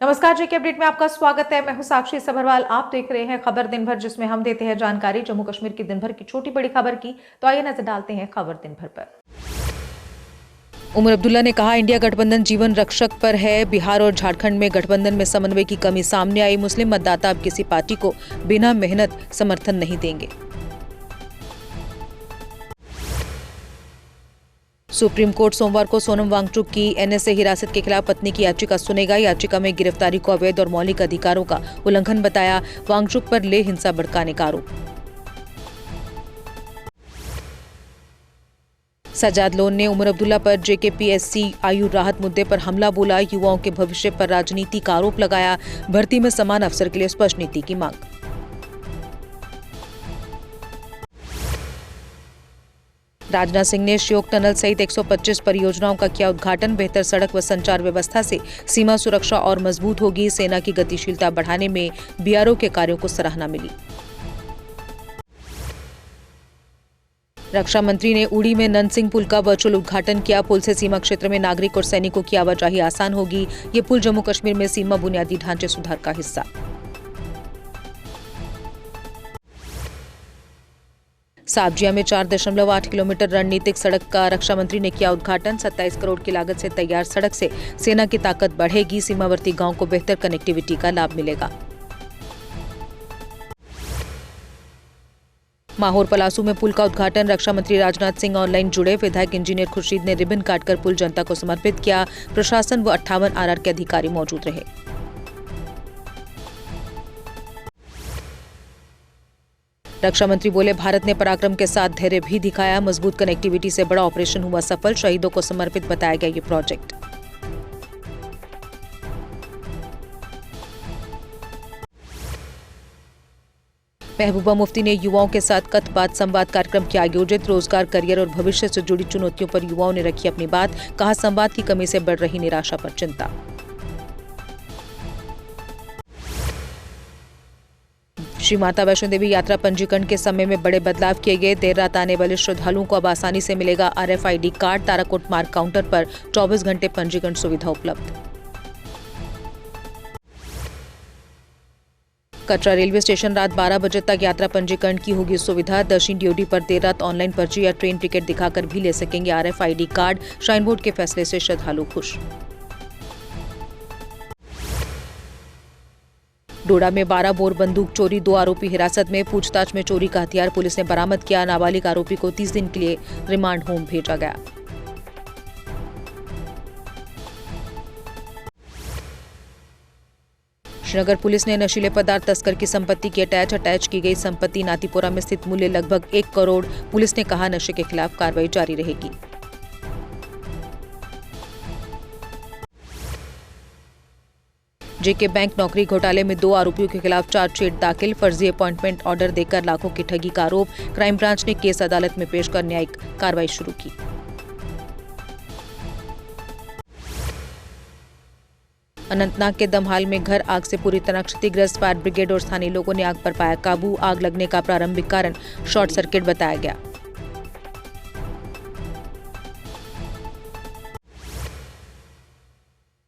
नमस्कार, जेके अपडेट में आपका स्वागत है। मैं हूं साक्षी सभरवाल। आप देख रहे हैं खबर दिन भर, जिसमें हम देते हैं जानकारी जम्मू कश्मीर की दिन भर की छोटी बड़ी खबर की। तो आइए नजर डालते हैं खबर दिन भर पर। उमर अब्दुल्ला ने कहा, इंडिया गठबंधन जीवन रक्षक पर है। बिहार और झारखंड में गठबंधन में समन्वय की कमी सामने आई। मुस्लिम मतदाता अब किसी पार्टी को बिना मेहनत समर्थन नहीं देंगे। सुप्रीम कोर्ट सोमवार को सोनम वांगचुक की एनएसए हिरासत के खिलाफ पत्नी की याचिका सुनेगा। याचिका में गिरफ्तारी को अवैध और मौलिक अधिकारों का उल्लंघन बताया। वांगचुक पर ले हिंसा भड़काने का आरोप। सजाद लोन ने उमर अब्दुल्ला पर जेकेपीएससी आयु राहत मुद्दे पर हमला बोला। युवाओं के भविष्य पर राजनीति का आरोप लगाया। भर्ती में समान अवसर के लिए स्पष्ट नीति की मांग। राजनाथ सिंह ने श्योक टनल सहित 125 परियोजनाओं का किया उद्घाटन। बेहतर सड़क व संचार व्यवस्था से सीमा सुरक्षा और मजबूत होगी। सेना की गतिशीलता बढ़ाने में बीआरओ के कार्यों को सराहना मिली। रक्षा मंत्री ने उड़ी में ननसिंग पुल का वर्चुअल उद्घाटन किया। पुल से सीमा क्षेत्र में नागरिक और सैनिकों की आवाजाही आसान होगी। ये पुल जम्मू कश्मीर में सीमा बुनियादी ढांचे सुधार का हिस्सा। साबजिया में 4.8 किलोमीटर रणनीतिक सड़क का रक्षा मंत्री ने किया उद्घाटन। 27 करोड़ की लागत से तैयार सड़क से सेना की ताकत बढ़ेगी। सीमावर्ती गांव को बेहतर कनेक्टिविटी का लाभ मिलेगा। माहौर पलासू में पुल का उद्घाटन। रक्षा मंत्री राजनाथ सिंह ऑनलाइन जुड़े। विधायक इंजीनियर खुर्शीद ने रिबन काटकर पुल जनता को समर्पित किया। प्रशासन व 58 आरआर के अधिकारी मौजूद रहे। रक्षा मंत्री बोले, भारत ने पराक्रम के साथ धैर्य भी दिखाया। मजबूत कनेक्टिविटी से बड़ा ऑपरेशन हुआ सफल। शहीदों को समर्पित बताया गया ये प्रोजेक्ट। महबूबा मुफ्ती ने युवाओं के साथ कथ बात संवाद कार्यक्रम किया आयोजित। रोजगार, करियर और भविष्य से जुड़ी चुनौतियों पर युवाओं ने रखी अपनी बात। कहा, संवाद की कमी से बढ़ रही निराशा पर चिंता। श्री माता वैष्णो देवी यात्रा पंजीकरण के समय में बड़े बदलाव किए गए। देर रात आने वाले श्रद्धालुओं को अब आसानी से मिलेगा आरएफआईडी कार्ड। ताराकोट मार्ग काउंटर पर 24 घंटे पंजीकरण सुविधा उपलब्ध। कटरा रेलवे स्टेशन रात 12 बजे तक यात्रा पंजीकरण की होगी सुविधा। दक्षिण डीओडी पर देर रात ऑनलाइन पर्ची या ट्रेन टिकट दिखाकर भी ले सकेंगे आरएफआईडी कार्ड। श्राइन बोर्ड के फैसले से श्रद्धालु खुश। डोडा में 12 बोर बंदूक चोरी, 2 आरोपी हिरासत में। पूछताछ में चोरी का हथियार पुलिस ने बरामद किया। नाबालिग आरोपी को 30 दिन के लिए रिमांड होम भेजा गया। श्रीनगर पुलिस ने नशीले पदार्थ तस्कर की संपत्ति की अटैच की गई संपत्ति नातीपुरा में स्थित मूल्य लगभग 1 करोड़। पुलिस ने कहा, नशे के खिलाफ कार्रवाई जारी रहेगी। जेके बैंक नौकरी घोटाले में 2 आरोपियों के खिलाफ चार्जशीट दाखिल। फर्जी अपॉइंटमेंट ऑर्डर देकर लाखों की ठगी का आरोप। क्राइम ब्रांच ने केस अदालत में पेश कर न्यायिक कार्रवाई शुरू की। अनंतनाग के दमहाल में घर आग से पूरी तरह क्षतिग्रस्त। फायर ब्रिगेड और स्थानीय लोगों ने आग पर पाया काबू। आग लगने का प्रारंभिक कारण शॉर्ट सर्किट बताया गया।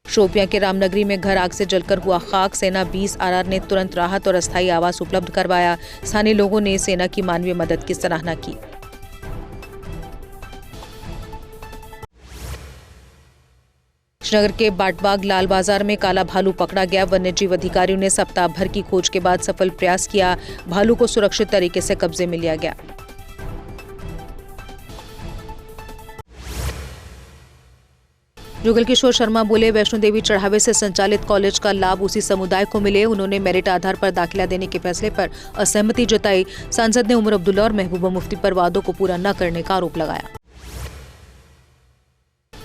शोपियां के रामनगरी में घर आग से जलकर हुआ खाक। सेना 20 आरआर ने तुरंत राहत और अस्थायी आवास उपलब्ध करवाया। स्थानीय लोगों ने सेना की मानवीय मदद की सराहना की। श्रीनगर के बाटबाग लाल बाजार में काला भालू पकड़ा गया। वन्यजीव अधिकारियों ने सप्ताह भर की खोज के बाद सफल प्रयास किया। भालू को सुरक्षित तरीके से कब्जे में लिया गया। जुगल किशोर शर्मा बोले, वैष्णो देवी चढ़ावे से संचालित कॉलेज का लाभ उसी समुदाय को मिले। उन्होंने मेरिट आधार पर दाखिला देने के फैसले पर असहमति जताई। सांसद ने उमर अब्दुल्ला और महबूबा मुफ्ती पर वादों को पूरा न करने का आरोप लगाया।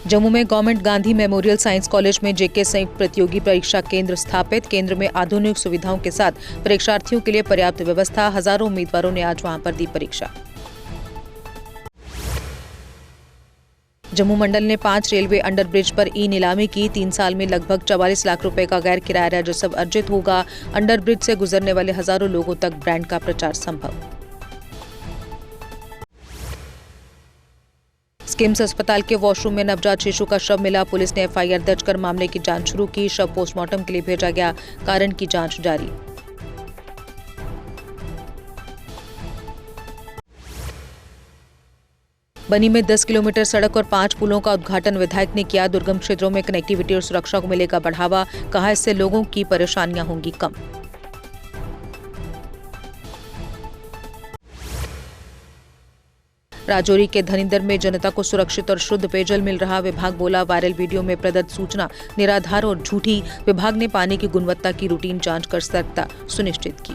जम्मू में government Gandhi memorial science college में जेके संयुक्त प्रतियोगी परीक्षा केंद्र स्थापित। केंद्र में आधुनिक सुविधाओं के साथ परीक्षार्थियों के लिए पर्याप्त व्यवस्था। हजारों उम्मीदवारों ने आज वहां पर दी परीक्षा। जम्मू मंडल ने 5 रेलवे अंडरब्रिज पर ई नीलामी की। 3 साल में लगभग 44 लाख रुपए का गैर किराया राजस्व अर्जित होगा। अंडरब्रिज से गुजरने वाले हजारों लोगों तक ब्रांड का प्रचार संभव। किम्स अस्पताल के वॉशरूम में नवजात शिशु का शव मिला। पुलिस ने एफआईआर दर्ज कर मामले की जांच शुरू की। शव पोस्टमार्टम के लिए भेजा गया। कारण की जांच जारी। बनी में 10 किलोमीटर सड़क और 5 पुलों का उद्घाटन विधायक ने किया। दुर्गम क्षेत्रों में कनेक्टिविटी और सुरक्षा को मिलेगा बढ़ावा। कहा, इससे लोगों की परेशानियां होंगी कम। राजौरी के धनिंदर में जनता को सुरक्षित और शुद्ध पेयजल मिल रहा। विभाग बोला, वायरल वीडियो में प्रदत्त सूचना निराधार और झूठी। विभाग ने पानी की गुणवत्ता की रूटीन जांच कर सतर्कता सुनिश्चित की।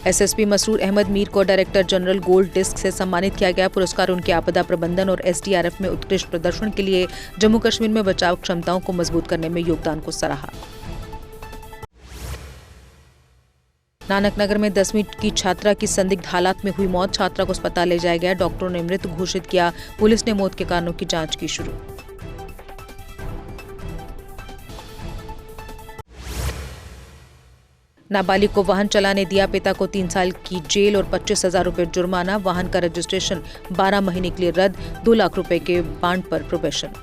एसएसपी मसरूर अहमद मीर को डायरेक्टर जनरल गोल्ड डिस्क से सम्मानित किया गया। पुरस्कार उनके आपदा प्रबंधन और एसडीआरएफ में उत्कृष्ट प्रदर्शन के लिए जम्मू कश्मीर में बचाव क्षमताओं को मजबूत करने में योगदान को सराहा। नानकनगर में 10वीं की छात्रा की संदिग्ध हालात में हुई मौत। छात्रा को अस्पताल ले जाया गया। डॉक्टरों ने मृत घोषित किया। पुलिस ने मौत के कारणों की जांच की शुरू। नाबालिग को वाहन चलाने दिया, पिता को 3 साल की जेल और 25,000 रुपए जुर्माना। वाहन का रजिस्ट्रेशन 12 महीने के लिए रद्द। 2 लाख रुपए के बांड पर प्रोबेशन।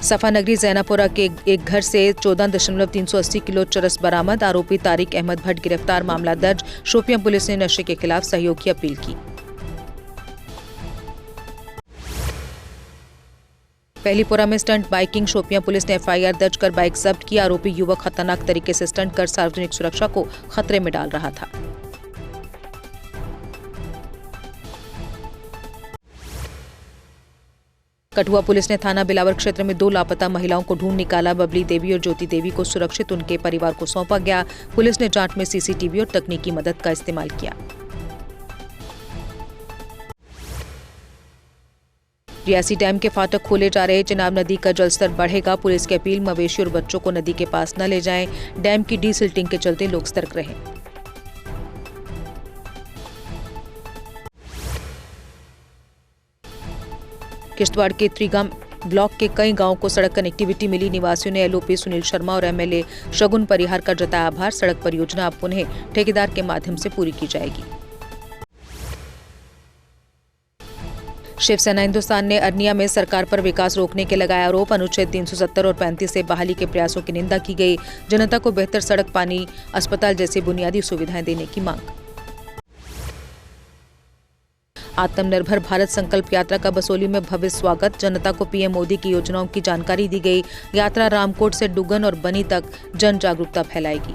सफा नगरी जैनापुरा के एक घर से 14.380 किलो चरस बरामद। आरोपी तारिक अहमद भट्ट गिरफ्तार। मामला दर्ज। शोपियां पुलिस ने नशे के खिलाफ सहयोग की अपील की। पहलीपुरा में स्टंट बाइकिंग। शोपियां पुलिस ने एफआईआर दर्ज कर बाइक जब्त की। आरोपी युवक खतरनाक तरीके से स्टंट कर सार्वजनिक सुरक्षा को खतरे में डाल रहा था। कठुआ पुलिस ने थाना बिलावर क्षेत्र में 2 लापता महिलाओं को ढूंढ निकाला। बबली देवी और ज्योति देवी को सुरक्षित उनके परिवार को सौंपा गया। पुलिस ने जांच में सीसीटीवी और तकनीकी मदद का इस्तेमाल किया। रियासी डैम के फाटक खोले जा रहे। चिनाब नदी का जलस्तर बढ़ेगा। पुलिस की अपील, मवेशी और बच्चों को नदी के पास न ले जाएं। डैम की डीसिल्टिंग के चलते लोग सतर्क रहें। किश्तवाड़ के त्रिगाम ब्लॉक के कई गांवों को सड़क कनेक्टिविटी मिली। निवासियों ने एलओपी सुनील शर्मा और एमएलए शगुन परिहार का जताया आभार। सड़क परियोजना अब पुनः ठेकेदार के माध्यम से पूरी की जाएगी। शिवसेना हिंदुस्तान ने अरनिया में सरकार पर विकास रोकने के लगाया आरोप। अनुच्छेद 370 और 35 से बहाली के प्रयासों की निंदा की गई। जनता को बेहतर सड़क, पानी, अस्पताल जैसी बुनियादी सुविधाएं देने की मांग। आत्मनिर्भर भारत संकल्प यात्रा का बसोली में भव्य स्वागत। जनता को पीएम मोदी की योजनाओं की जानकारी दी गई। यात्रा रामकोट से डुगन और बनी तक जन जागरूकता फैलाएगी।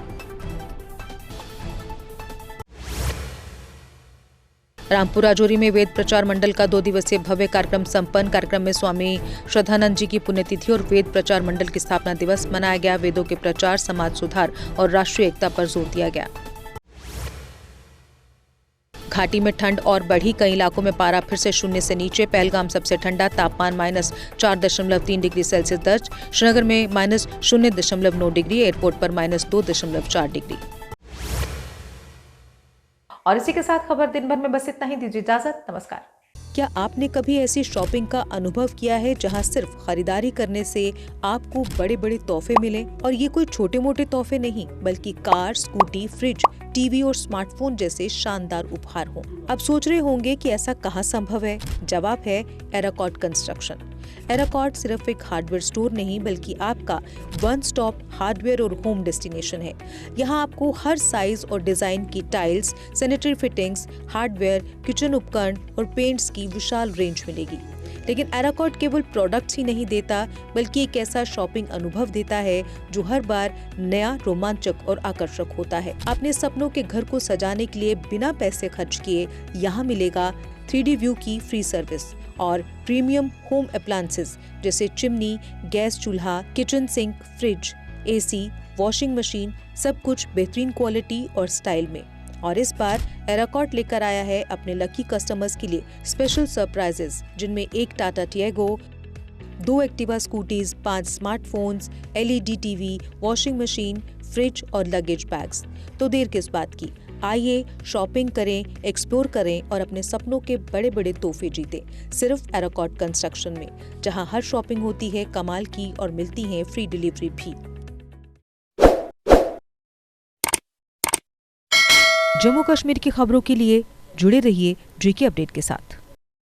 रामपुर राजौरी में वेद प्रचार मंडल का 2 दिवसीय भव्य कार्यक्रम संपन्न। कार्यक्रम में स्वामी श्रद्धानंद जी की पुण्यतिथि और वेद प्रचार मंडल की स्थापना दिवस मनाया गया। वेदों के प्रचार, समाज सुधार और राष्ट्रीय एकता पर जोर दिया गया। घाटी में ठंड और बढ़ी। कई इलाकों में पारा फिर से 0 से नीचे। पहलगाम सबसे ठंडा, तापमान -4.3 डिग्री सेल्सियस दर्ज। श्रीनगर में -0.9 डिग्री। एयरपोर्ट पर -2.4 डिग्री। और इसी के साथ खबर दिन भर में बस इतना ही। दीजिए इजाजत। नमस्कार। क्या आपने कभी ऐसी शॉपिंग का अनुभव किया है जहां सिर्फ खरीदारी करने से आपको बड़े बड़े तोहफे मिले? और ये कोई छोटे मोटे तोहफे नहीं, बल्कि कार, स्कूटी, फ्रिज, टीवी और स्मार्टफोन जैसे शानदार उपहार हों। अब सोच रहे होंगे कि ऐसा कहाँ संभव है? जवाब है एराकॉट कंस्ट्रक्शन। एराकॉट सिर्फ एक हार्डवेयर स्टोर नहीं, बल्कि आपका वन स्टॉप हार्डवेयर और होम डेस्टिनेशन है। यहाँ आपको हर साइज और डिजाइन की tiles, sanitary fittings, hardware, kitchen उपकरण और पेंट्स की विशाल रेंज मिलेगी। लेकिन एराकॉट केवल प्रोडक्ट्स ही नहीं देता, बल्कि एक ऐसा शॉपिंग अनुभव देता है जो हर बार नया, रोमांचक और आकर्षक होता है। अपने सपनों के घर को सजाने के लिए बिना पैसे खर्च किए यहाँ मिलेगा 3D व्यू की फ्री सर्विस और प्रीमियम होम अप्लायंसेस जैसे चिमनी, गैस चूल्हा, kitchen sink, fridge, AC, washing machine, सब कुछ बेहतरीन क्वालिटी और स्टाइल में। और इस बार एराकॉट लेकर आया है अपने लकी कस्टमर्स के लिए स्पेशल सरप्राइजेस, जिनमें एक Tata Tiago, 2 Activa scooties, 5 smartphones, LED TV, washing machine, fridge और लगेज बैग्स। तो देर किस बात की, आइए शॉपिंग करें, एक्सप्लोर करें और अपने सपनों के बड़े बड़े तोहफे जीतें, सिर्फ एराकॉट कंस्ट्रक्शन में, जहां हर शॉपिंग होती है कमाल की और मिलती है फ्री डिलीवरी भी। जम्मू कश्मीर की खबरों के लिए जुड़े रहिए JK अपडेट के साथ।